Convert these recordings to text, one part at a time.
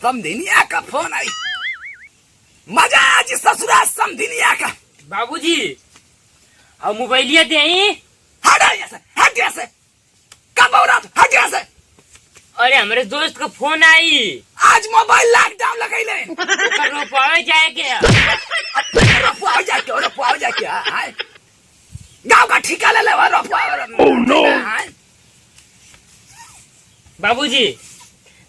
समधिनिया का फोन आई। मजा आज ससुरा समधिनिया का। बाबूजी अब मोबाइलिया दे हट ऐसे, हट ऐसे, कब हो रहा था, हट ऐसे। अरे हमारे दोस्त का फोन आई। आज मोबाइल लॉकडाउन लगाइले। रोपावे जाए क्या? रोपावे जाए क्या? गाँव का ठिका ले ले रोपावे। Oh no! बाबूजी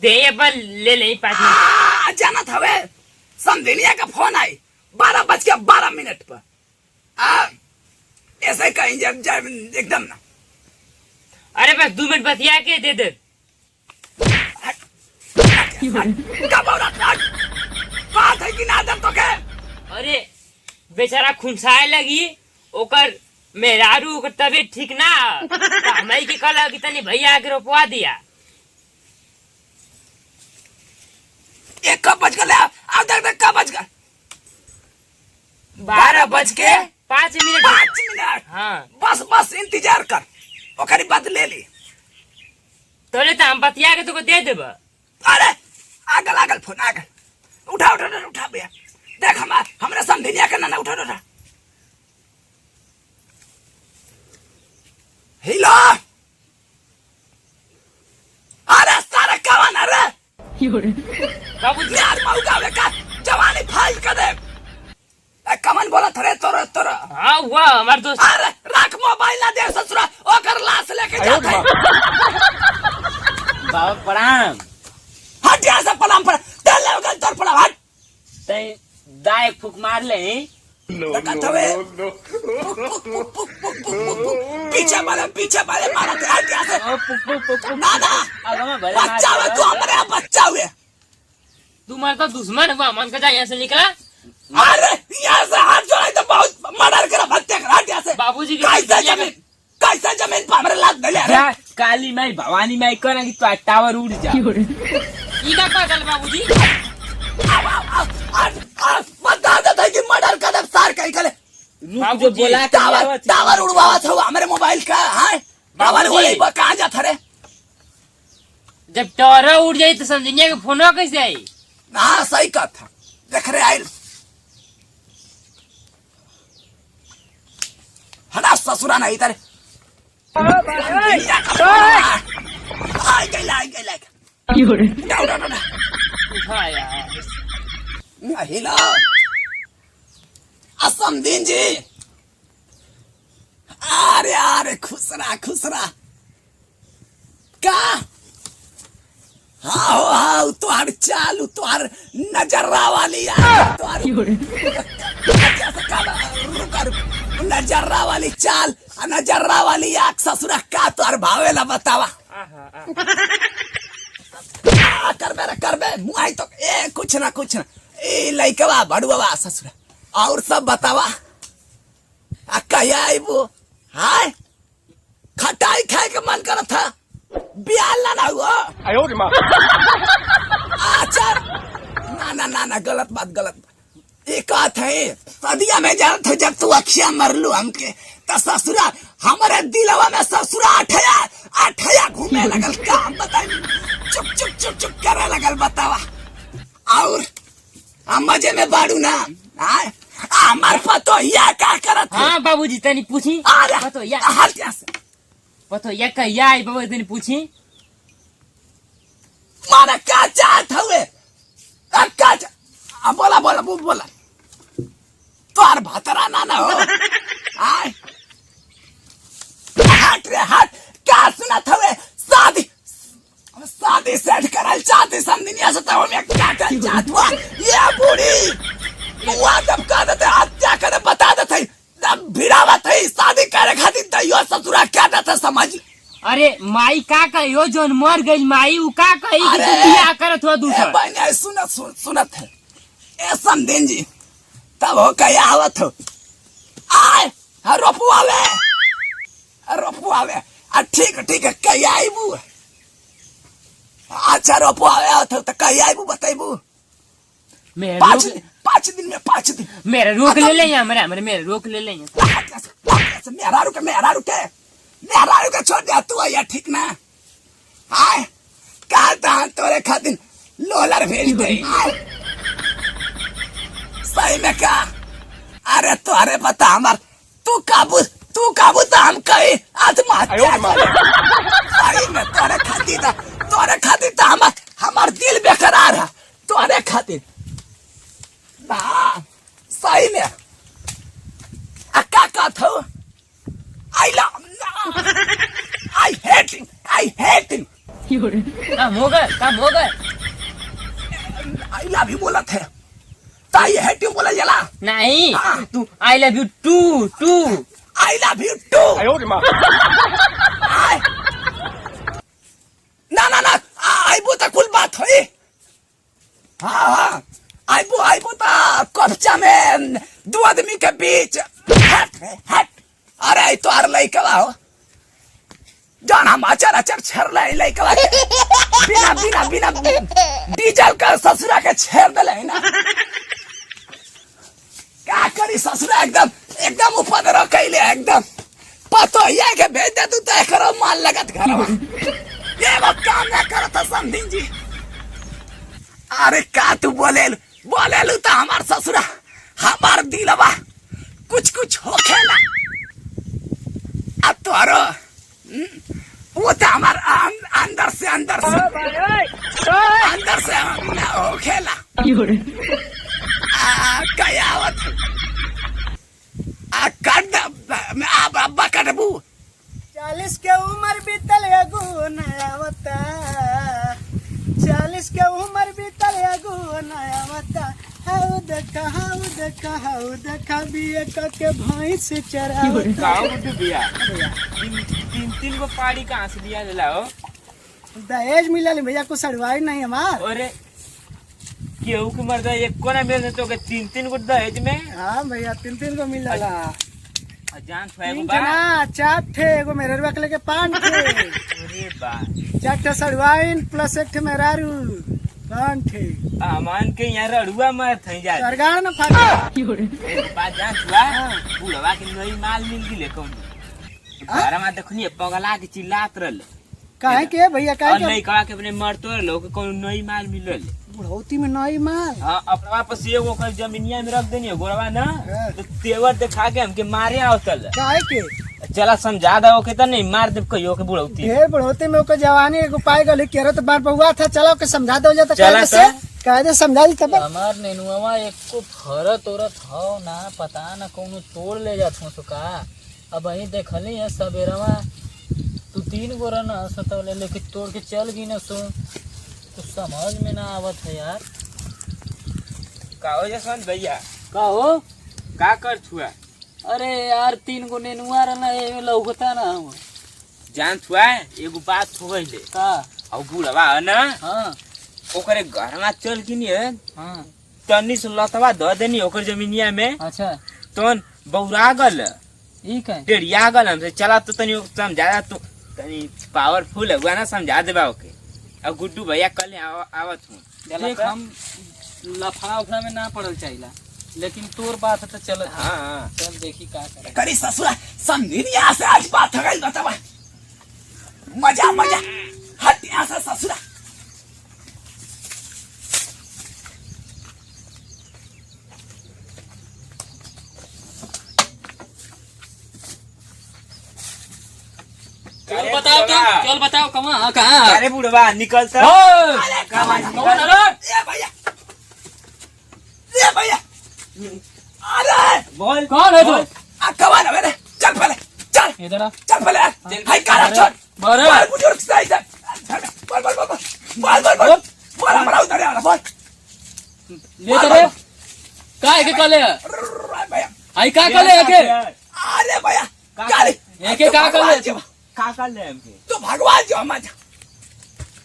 दे पर ले ले 5 मिनट। जाना था वे समधिनिया का फोन आई 12:12 पर। ऐसे कहीं एकदम ना। अरे बस 2 मिनट बतिया के दे दे। बात है कि ना दर तो के? अरे बेचारा खुनसाए लगी ओकर मेहरारू ओकर तबीयत ठीक ना तो हमारी के कल कि तनी भैया आके रोपवा दिया। एक कब बज गए? अब तक कब बज गए? 12:05 5 मिनट। हाँ बस इंतजार कर, ओकरी बात ले ली। तोले तो हम बतिया के तुको दे देब। अरे आगल फोन आगल। उठा भैया, देख हमारे समधिनिया का ना उठा। हिलो, अरे सारा कवन अरे बाबूजी यार मौका का जवानी फाइल कर दे। कमन बोला थरे तोरा। हाँ हुआ हमारे दोस्त। अरे रख मोबाइल ना दे ससुरा, ओकर लाश लेके जाते। बाबा प्रणाम। हट यहाँ से पलाम पर तेल ले गल तोर पलाम हट। तै दाय फूक मार ले। पीछे वाले मारा थे। हट यहाँ से दादा, अगमा भले बच्चा हुए तू, हमारे बच्चा हुए। तू मारता दुश्मन हुआ मन का जा यहाँ से निकला। अरे यहाँ से हाथ जोड़े तो बहुत मर्डर करा, हत्या करा। हट यहाँ से। बाबूजी के कैसे जमीन पर हमारे लात दले। जा काली माई भवानी माई करा कि तू टावर उड़ जा। ई का पागल बाबूजी। बता देता है कि मर्डर का दब सार कहीं करे। रुक जो बोला टावर उड़वावा था हमारे मोबाइल का। हाँ टावर उड़े कहाँ जाता रे? जब टावर उड़ जाये तो समझिए कि फोन कैसे आई? हाँ सही कहा था। देख रहे आयल हटा ससुरा नहीं तेरे। उठा यार। हिला समधीन जी। अरे खुसरा का। हाँ तुहार चाल, तुहार नजरा वाली नजरा वाली चाल, नजरा वाली आँख ससुरा का तुहार भावेला बतावा। करबे मुआई तो कुछ ना ए लइकवा बड़ुआ ससुरा और सब बतावा। कहिया आइबू? हाय खटाई खाए के मन करत था, बियाल ना हुआ। अच्छा ना गलत बात। एक बात है सदिया में जान थे जब तू अखिया मरलू हमके तो ससुरा हमारे दिलवा में ससुरा अठया घूमे लगल। काम बताई चुप करे लगल बतावा। और हम मजे में बाड़ू ना। हमार पतो या का करत? हाँ बाबूजी तनी पूछी। पतो या कहिया आई बाबू तनी पूछी। मारा का चाहत हुए? बोला तोर भातरा ना हो। हट का सुनत हुए? शादी सेट करल चाहते समझनिया से तो मैं क्या कर चाहत हुआ? ये बूढ़ी हुआ तब कह देते हत्या करे बता देते तब भिड़ावत है शादी करे खातिर तैयो ससुरा क्या देते समझ। अरे माई का कहियो जोन मर गई माई उ का कही कि तू बियाह करत हो दूसरा। बहने सुनत है ए समधीन जी तब हो कया आवत हो। आए रोपुआवे ठीक है कया आइबू? अच्छा रोपुआवे आवत हो तो कया आइबू बताइबू? 5 दिन में 5 दिन मेरा रोक ले ले हमारे मेरा रोक ले ले। मेहरारू के छोड़ दिया तू या ठीक ना। आए कहता तोरे खातिर लोलर भेज दे। सही में क्या? अरे तोरे बता हमार तू काबू तो हम कही आत्महत्या करे। सही में तोरे खातिर तो हमार दिल बेकरार है तोरे खातिर ना। सही में अक्का का था आई हेट हिम काम हो गए आई लव यू बोला थे ताई हेट यू बोला जला नहीं हाँ। तू I love you too I love you too. ना आईबो तो कुल बात है। हाँ आईबो तो कब्जा में दो आदमी के बीच हट। अरे तो आर लइकवा हो जान हम अचर छेड़ लइकवा बिना डीजल का ससुरा के छेड़ दले ना। क्या करी ससुरा एकदम उपद्रव कैले एकदम पतो ये के भेज दे तू तो करो माल लगत घर ये वो काम ना करत समझी जी। अरे का तू बोलेलू तो हमार ससुरा हमार दिलवा कुछ होखेला। अब तोरो वो तो हमार अंदर से होखेला। कयावत अब्बा कटबू 40 के उम्र बीतल एगो नया बता 40 के उम्र बीतल एगो नया बता हाउ देखा बिये के भैंस चरावता। गाँव में बिया तीन गो पाड़ी कहाँ से दिया दिला हो। दहेज मिलल भैया कुछ सड़वाई नहीं हमार। अरे केहू के मर्द एक को ना मिल तो तीन गो दहेज में। हाँ भैया 3 गो मिलल। जान तीन ना 4 ठे एगो मेरे रखले के 5 ठे। अरे बा 4 ठे सड़वाइन प्लस 1 ठे मेहरारू 5 ठे। अमान के यहाँ रड़ुआ मत थई जा सरगार न फाटे। बात जान छुआ बुढ़वा के नई माल मिल गिले कौन घर में देखनी पगला के चिल्लात रहल काहे के भैया और काहे नहीं कहा के अपने मरतो लोग कौन नई माल मिलल। बुढ़ौती में नई माल। हाँ अपना पास एगो कर जमीनिया में रख देनी गोरवा ना हाँ। तो तेवर दिखा के हमके मारे आवतल काहे के चला समझा दो के तो नहीं मार दे कहियो के बुढ़ौती ढेर बुढ़ौती में ओकर जवानी एगो पाई गली केरो तो बार हुआ था। चलो के समझा दो जाता चला कायदे समझा दी तब। हमार नेनुआ एको फरत उरत हो ना पता ना कौनो तोड़ ले जात हो का। अब वही देखली है सबेरवा तू 3 गो रन सतवले लेके तोड़ के चल गई ना सो तो समझ में ना आवत है यार। काहो जसवंत भैया का हो का कर छुआ अरे यार 3 गो नेनुआ रहना एमे लौकता ना हम जान छुआ एगो बात हो गइले का। और बुढ़वा है ना हाँ ओकरे घर में चल की नहीं है हाँ तनी से लतवा ध देनी ओकर जमीनिया में अच्छा तोन बौरा गल ई का टेढ़िया गल हमसे चला तो तनी समझा तू तनी पावरफुल है ना समझा देबा ओके। अब गुड्डू भैया कल आवत हूँ देख हम लफड़ा उफड़ा में ना पड़ल चाहिला लेकिन तोर बात है तो चल। हाँ चल देखी का करे। करी ससुरा समझी यहाँ से आज बात हो गई बतावा मजा हट यहाँ से ससुरा। चल बताओ कहाँ कहाँ अरे बुढ़वा निकल तो अरे भैया अरे बोल कौन है तू कमान है मेरे चल पहले इधर आ चल पहले हाय कारा छोड़ बरे बोल बुजुर्ग से बोल हमारा उधर है बोल ले तेरे का है के कले भैया आई का कले है के अरे भैया गाड़ी एके का कले का कर ले हमके तो भगवान जो मजा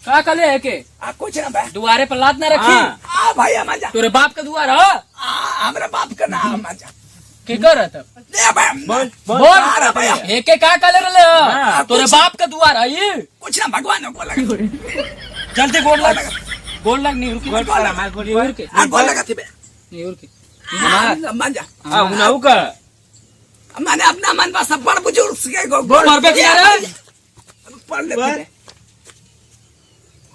का कले है के कुछ ना भाई दुआरे पर लात ना रखी हाँ। भैया मजा तोरे बाप का दुआर हो हमारे बाप का नाम मजा के कर रहा तब ले भाई बोल बोल अरे भैया एके का कले रले हाँ, तोरे बाप का दुआर है ये कुछ ना भगवान को लगा जल्दी गोल लग गोल लग नहीं रुकी गोल कर मार गोल निहुर के गोल लगा थी बे निहुर के मजा हां उनाऊ का मैंने अपना मन में सब बड़ बुजुर्ग के गोल मार पे किनारे पढ़ ले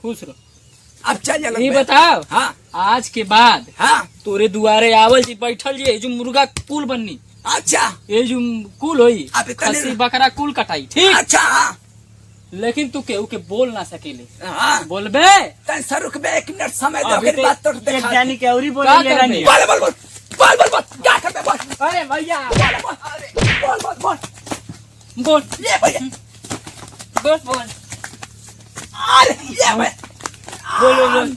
खुश रहो अब चल जा ये बताओ हाँ आज के बाद हाँ तोरे दुआरे आवल जी बैठल जी जो मुर्गा कुल बननी अच्छा ये जो कुल होई अब इतने- खस्सी बकरा कुल कटाई ठीक अच्छा हाँ लेकिन तू केहू के बोल ना सकेले हाँ बोलबे तन सर रुकबे 1 मिनट समय दो अभी फिर बात तो एक देखा जानी के औरी का बोले ले करबे? रानी बोल बोल बोल बोल बोल बोल क्या करबे बोल अरे भैया बोल बोल बोल बोल ये भैया बोल बोल अरे ये भैया बोल बोल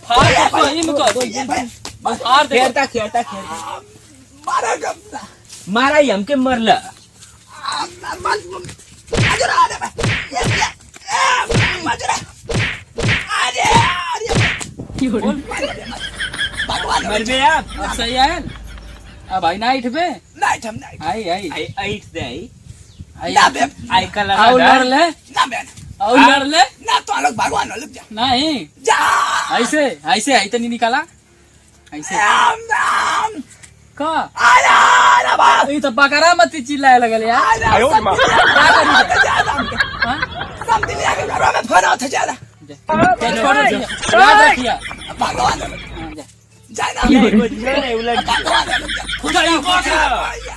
फाड़ के सही में कह दो ये भैया फाड़ दे खेलता खेलता खेलता मारा गम मारा ही हमके मरला मजरा अरे भैया ये भैया मजरा अरे अरे बोल भगवान मर बे आप अब सही है अब आई नाइट पे नहीं हम नहीं आई आई आई आई दे आई आई ना बे आई कल आओ लड़ ले ना बे आओ लड़ ले ना तो अलग भगवान अलग जा नहीं जा ऐसे ऐसे आई तो नहीं निकाला ऐसे राम राम का आया रे बा ये तो बकरा मत चिल्लाए लगल यार आया क्या करी हां समझ लिया के घर में फोन उठ जा छोड़ दे याद रखिया भगवान हाँ, जा। जाना उलट भगवान अलग जा खुदा ही भैया